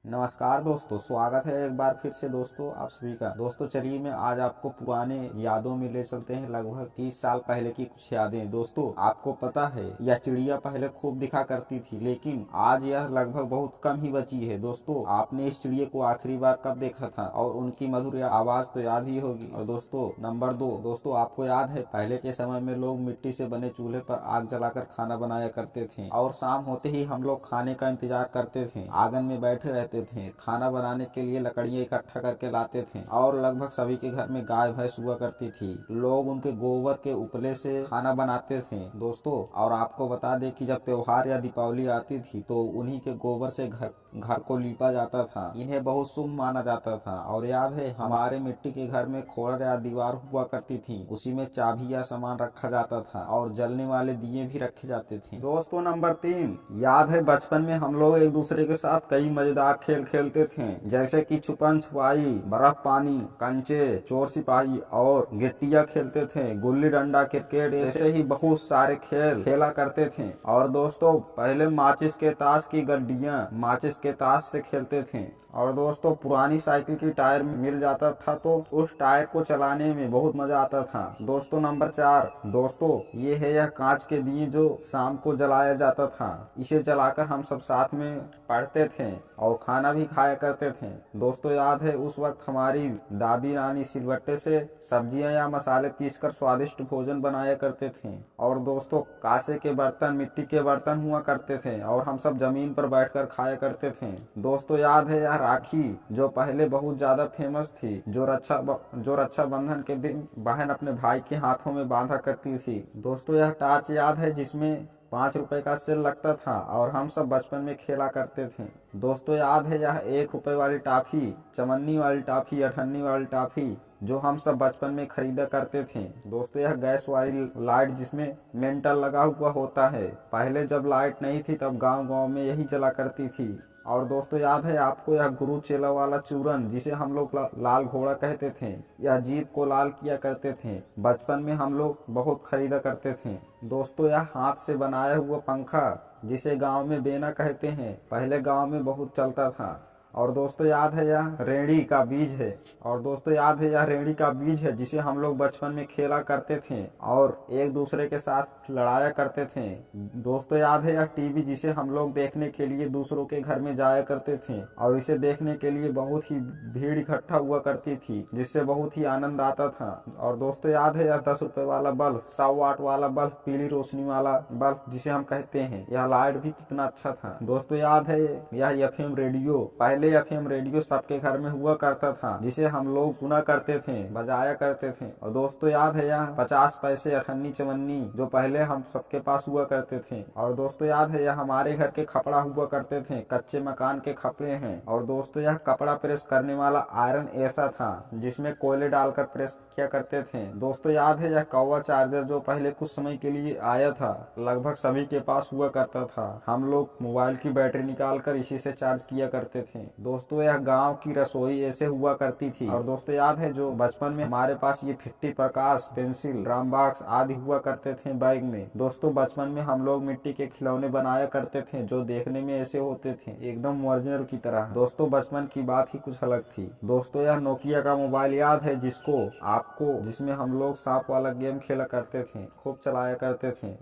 नमस्कार दोस्तों, स्वागत है एक बार फिर से दोस्तों आप सभी का। दोस्तों चलिए मैं आज आपको पुराने यादों में ले चलते हैं। लगभग 30 साल पहले की कुछ यादें। दोस्तों आपको पता है यह चिड़िया पहले खूब दिखा करती थी, लेकिन आज यह लगभग बहुत कम ही बची है। दोस्तों आपने इस चिड़िया को आखिरी बार कब देखा था और उनकी मधुर आवाज तो याद ही होगी। और दोस्तों नंबर 2, दोस्तों आपको याद है पहले के समय में लोग मिट्टी से बने चूल्हे पर आग जलाकर खाना बनाया करते थे और शाम होते ही हम लोग खाने का इंतजार करते थे। आंगन में बैठे रहते थे, खाना बनाने के लिए लकड़ियां इकट्ठा करके लाते थे और लगभग सभी के घर में गाय भैंस हुआ करती थी। लोग उनके गोबर के उपले से खाना बनाते थे दोस्तों। और आपको बता दें कि जब त्योहार या दीपावली आती थी तो उन्हीं के गोबर से घर को लीपा जाता था। इन्हें बहुत शुभ माना जाता था। और याद है हमारे मिट्टी के घर में खोर या दीवार हुआ करती थी, उसी में चाबी या सामान रखा जाता था और जलने वाले दिए भी रखे जाते थे। दोस्तों नंबर 3, याद है बचपन में हम लोग एक दूसरे के साथ कई मजेदार खेल खेलते थे, जैसे कि छुपन छुपाई, बर्फ पानी, कंचे, चोर सिपाही और गिट्टिया खेलते थे। गुल्ली डंडा, क्रिकेट, ऐसे ही बहुत सारे खेल खेला करते थे। और दोस्तों पहले माचिस के ताश की गड्डियां माचिस के ताश से खेलते थे। और दोस्तों पुरानी साइकिल की टायर मिल जाता था तो उस टायर को चलाने में बहुत मजा आता था। दोस्तों नंबर 4, दोस्तों ये है यह कांच के दिए जो शाम को जलाया जाता था। इसे जलाकर हम सब साथ में पढ़ते थे और खाना भी खाया करते थे। दोस्तों याद है उस वक्त हमारी दादी नानी सिलबट्टे से सब्जियां या मसाले पीसकर स्वादिष्ट भोजन बनाया करते थे। और दोस्तों कांसे के बर्तन, मिट्टी के बर्तन हुआ करते थे और हम सब जमीन पर बैठकर खाया करते थे। दोस्तों याद है यह राखी जो पहले बहुत ज्यादा फेमस थी, जो रक्षा बंधन के दिन बहन अपने भाई के हाथों में बांधा करती थी। दोस्तों यह टार्च याद है जिसमें 5 रुपए का सेल लगता था और हम सब बचपन में खेला करते थे। दोस्तों याद है यह 1 रुपए वाली टॉफी, चमन्नी वाली टॉफी, अठन्नी वाली टॉफी जो हम सब बचपन में खरीदा करते थे। दोस्तों यह गैस वाली लाइट जिसमें मेंटल लगा हुआ होता है। पहले जब लाइट नहीं थी तब गांव गांव में यही जला करती थी। और दोस्तों याद है आपको यह गुरु चेला वाला चूरन जिसे हम लोग लाल घोड़ा कहते थे, यह जीप को लाल किया करते थे। बचपन में हम लोग बहुत खरीदा करते थे। दोस्तों यह हाथ से बनाया हुआ पंखा जिसे गांव में बेना कहते हैं, पहले गांव में बहुत चलता था। और दोस्तों याद है यह रेड़ी का बीज है। और दोस्तों याद है यह रेड़ी का बीज है जिसे हम लोग बचपन में खेला करते थे और एक दूसरे के साथ लड़ाया करते थे। दोस्तों याद है यह टीवी जिसे हम लोग देखने के लिए दूसरों के घर में जाया करते थे और इसे देखने के लिए बहुत ही भीड़ इकट्ठा हुआ करती थी, जिससे बहुत ही आनंद आता था। और दोस्तों याद है यह 10 रुपए वाला बल्ब, 100 वाट वाला बल्ब, पीली रोशनी वाला बल्ब जिसे हम कहते हैं, यह लाइट भी कितना अच्छा था। दोस्तों याद है यह एफएम रेडियो, पहले एफएम रेडियो सबके घर में हुआ करता था जिसे हम लोग सुना करते थे, बजाया करते थे। और दोस्तों याद है यह 50 पैसे, अठन्नी चवन्नी जो पहले हम सबके पास हुआ करते थे। और दोस्तों याद है यह हमारे घर के कपड़ा हुआ करते थे, कच्चे मकान के कपड़े हैं। और दोस्तों यह कपड़ा प्रेस करने वाला आयरन ऐसा था जिसमें कोयले डालकर प्रेस किया करते थे। दोस्तों याद है यह कौवा चार्जर जो पहले कुछ समय के लिए आया था, लगभग सभी के पास हुआ करता था। हम लोग मोबाइल की बैटरी निकाल कर इसी से चार्ज किया करते थे। दोस्तों यह गांव की रसोई ऐसे हुआ करती थी। और दोस्तों याद है जो बचपन में हमारे पास ये 50 प्रकाश, पेंसिल, ड्राम बॉक्स आदि हुआ करते थे बैग में। दोस्तों बचपन में हम लोग मिट्टी के खिलौने बनाया करते थे जो देखने में ऐसे होते थे एकदम ओरिजिनल की तरह। दोस्तों बचपन की बात ही कुछ अलग थी। दोस्तों यह नोकिया का मोबाइल याद है जिसमें हम लोग सांप वाला गेम खेला करते थे, खूब चलाया करते थे।